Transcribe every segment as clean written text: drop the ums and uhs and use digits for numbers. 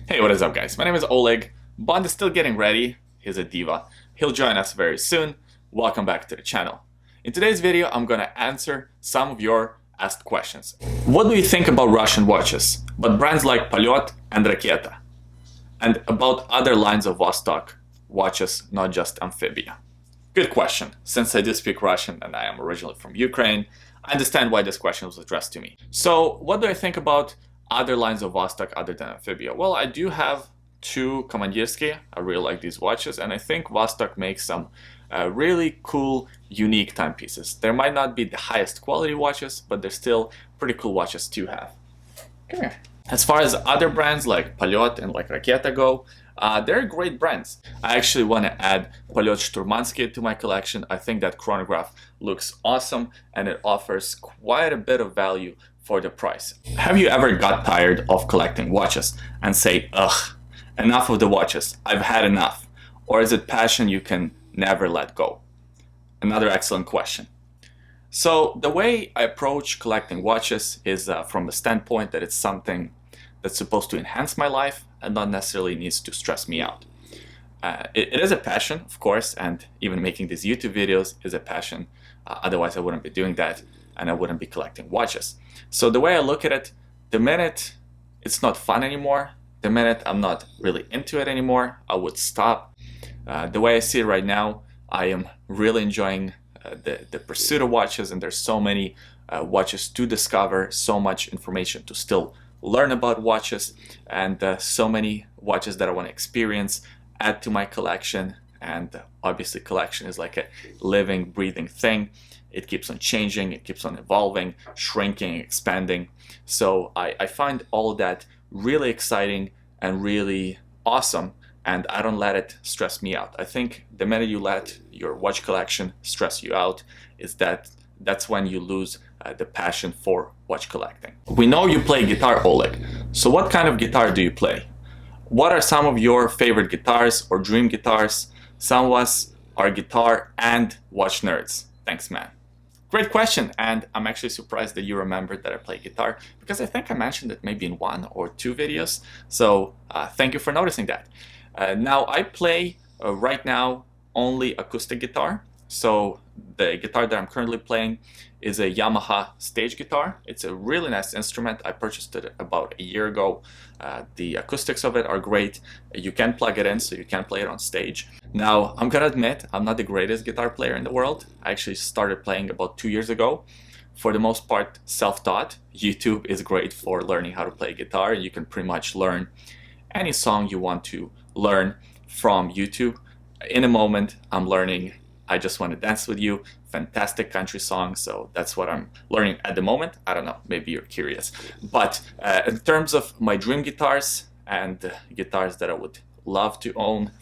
Hey, what is up guys? My name is Oleg. Bond is still getting ready. He's a diva. He'll join us very soon. Welcome back to the channel. In today's video, I'm gonna answer some of your asked questions. What do you think about Russian watches, but brands like Poljot and Raketa? And about other lines of Vostok watches, not just Amphibia? Good question. Since I do speak Russian and I am originally from Ukraine, I understand why this question was addressed to me. So what do I think about other lines of Vostok other than Amphibia? Well, I do have two Komandirsky. I really like these watches, and I think Vostok makes some really cool, unique timepieces. They might not be the highest quality watches, but they're still pretty cool watches to have. Come here. As far as other brands like Poljot and like Raketa go, they're great brands. I actually want to add Poljot Shturmansky to my collection. I think that chronograph looks awesome and it offers quite a bit of value for the price. Have you ever got tired of collecting watches and say, ugh, enough of the watches, I've had enough? Or is it passion you can never let go? Another excellent question. So the way I approach collecting watches is from the standpoint that it's something that's supposed to enhance my life and not necessarily needs to stress me out. It is a passion, of course, and even making these YouTube videos is a passion. Otherwise I wouldn't be doing that and I wouldn't be collecting watches. So the way I look at it, the minute it's not fun anymore, the minute I'm not really into it anymore, I would stop. The way I see it right now, I am really enjoying the pursuit of watches, and there's so many watches to discover, so much information to still learn about watches, and so many watches that I want to experience, add to my collection. And obviously collection is like a living, breathing thing. It keeps on changing, it keeps on evolving, shrinking, expanding. So I find all of that really exciting and really awesome, and I don't let it stress me out. I think the minute you let your watch collection stress you out, that's when you lose the passion for watch collecting. We know you play guitar, Oleg. So what kind of guitar do you play? What are some of your favorite guitars or dream guitars? Some of us are guitar and watch nerds. Thanks, man. Great question, and I'm actually surprised that you remembered that I play guitar, because I think I mentioned it maybe in one or two videos. So thank you for noticing that. Now I play right now only acoustic guitar. So the guitar that I'm currently playing is a Yamaha stage guitar. It's a really nice instrument. I purchased it about a year ago. The acoustics of it are great. You can plug it in, so you can play it on stage. Now, I'm gonna admit, I'm not the greatest guitar player in the world. I actually started playing about 2 years ago. For the most part, self-taught. YouTube is great for learning how to play guitar. You can pretty much learn any song you want to learn from YouTube. In a moment, I'm learning I Just Want to Dance With You, fantastic country song, so that's what I'm learning at the moment. I don't know, maybe you're curious. But in terms of my dream guitars and guitars that I would love to own,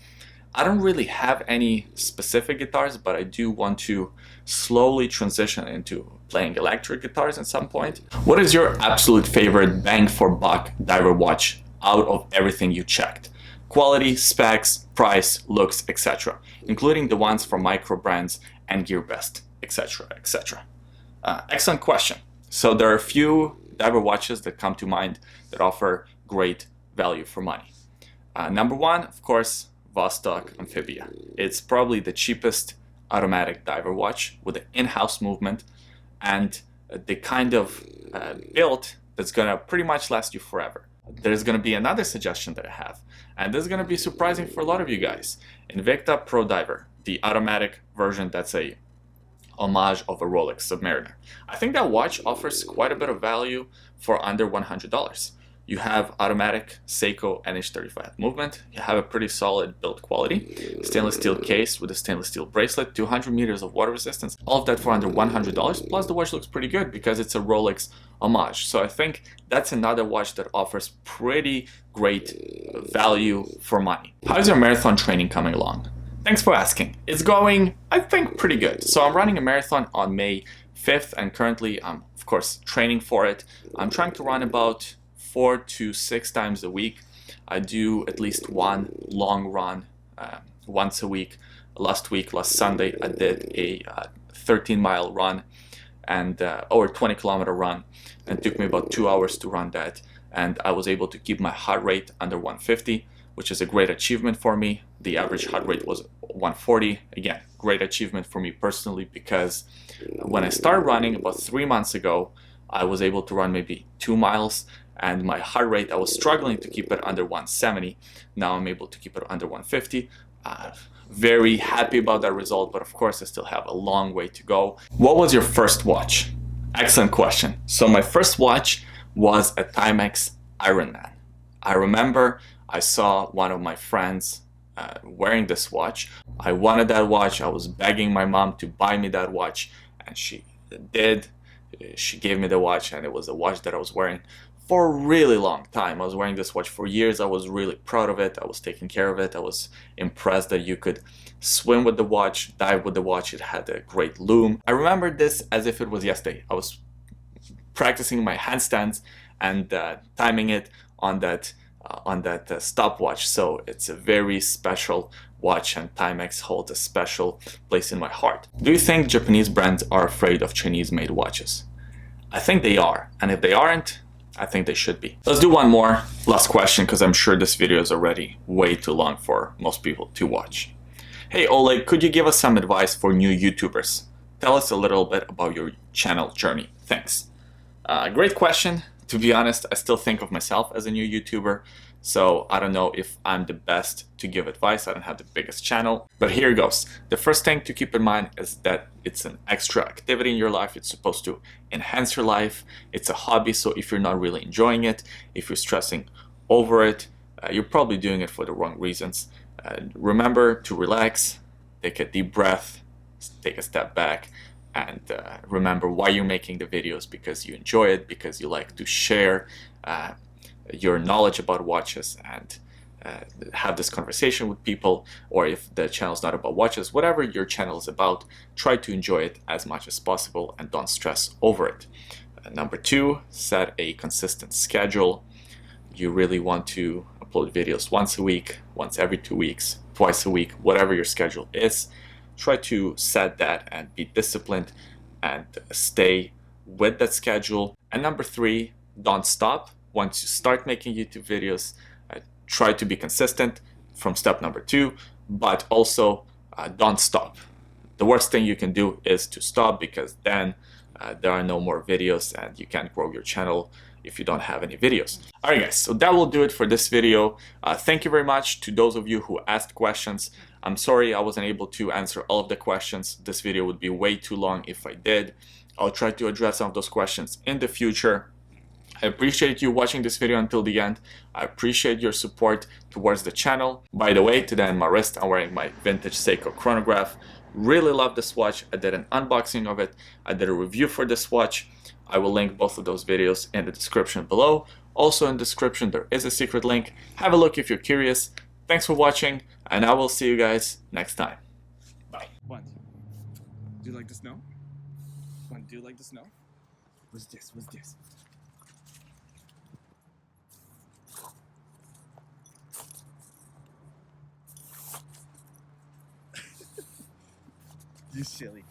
I don't really have any specific guitars, but I do want to slowly transition into playing electric guitars at some point. What is your absolute favorite bang for buck diver watch out of everything you checked? Quality, specs, price, looks, etc., including the ones from micro brands and GearBest, etc., etc. Excellent question. So there are a few diver watches that come to mind that offer great value for money. Number one, of course, Vostok Amphibia. It's probably the cheapest automatic diver watch with an in-house movement and the kind of build that's gonna pretty much last you forever. There's going to be another suggestion that I have, and this is going to be surprising for a lot of you guys. Invicta Pro Diver, the automatic version that's a homage of a Rolex Submariner. I think that watch offers quite a bit of value for under $100. You have automatic Seiko NH35 movement, you have a pretty solid build quality, stainless steel case with a stainless steel bracelet, 200 meters of water resistance, all of that for under $100, plus the watch looks pretty good because it's a Rolex homage. So I think that's another watch that offers pretty great value for money. How's your marathon training coming along? Thanks for asking. It's going, I think, pretty good. So I'm running a marathon on May 5th, and currently I'm, of course, training for it. I'm trying to run about 4 to 6 times a week. I do at least one long run once a week. Last Sunday, I did a 13-mile run and or 20-kilometer run, and it took me about 2 hours to run that. and I was able to keep my heart rate under 150, which is a great achievement for me. The average heart rate was 140. Again, great achievement for me personally, because when I started running about 3 months ago, I was able to run maybe 2 miles, and my heart rate, I was struggling to keep it under 170. Now I'm able to keep it under 150. Very happy about that result, but of course I still have a long way to go. What was your first watch? Excellent question. So my first watch was a Timex Ironman. I remember I saw one of my friends wearing this watch. I wanted that watch. I was begging my mom to buy me that watch, and she did. She gave me the watch, and it was a watch that I was wearing for a really long time. I was wearing this watch for years. I was really proud of it. I was taking care of it. I was impressed that you could swim with the watch, dive with the watch. It had a great loom. I remember this as if it was yesterday. I was practicing my handstands and timing it on that stopwatch. So it's a very special watch, and Timex holds a special place in my heart. Do you think Japanese brands are afraid of Chinese-made watches? I think they are, and if they aren't, I think they should be. Let's do one more last question, because I'm sure this video is already way too long for most people to watch. Hey Oleg, could you give us some advice for new YouTubers? Tell us a little bit about your channel journey. Thanks. Great question. To be honest, I still think of myself as a new YouTuber, so I don't know if I'm the best to give advice. I don't have the biggest channel, but here goes. The first thing to keep in mind is that it's an extra activity in your life. It's supposed to enhance your life. It's a hobby, so if you're not really enjoying it, if you're stressing over it, you're probably doing it for the wrong reasons. Remember to relax, take a deep breath, take a step back, and remember why you're making the videos, because you enjoy it, because you like to share your knowledge about watches and have this conversation with people. Or if the channel is not about watches, whatever your channel is about, try to enjoy it as much as possible and don't stress over it. Number 2, set a consistent schedule. You really want to upload videos once a week, once every 2 weeks, twice a week, whatever your schedule is. Try to set that and be disciplined and stay with that schedule. And number 3, don't stop. Once you start making YouTube videos, try to be consistent from step number 2, but also don't stop. The worst thing you can do is to stop, because then there are no more videos and you can't grow your channel if you don't have any videos. Alright guys, so that will do it for this video. Thank you very much to those of you who asked questions. I'm sorry I wasn't able to answer all of the questions. This video would be way too long if I did. I'll try to address some of those questions in the future. I appreciate you watching this video until the end. I appreciate your support towards the channel. By the way, today on my wrist I'm wearing my vintage Seiko chronograph. Really love this watch. I did an unboxing of it. I did a review for this watch. I will link both of those videos in the description below. Also in the description there is a secret link. Have a look if you're curious. Thanks for watching, and I will see you guys next time. Bye. What? Do you like the snow? What, do you like the snow? What's this? What's this? You silly.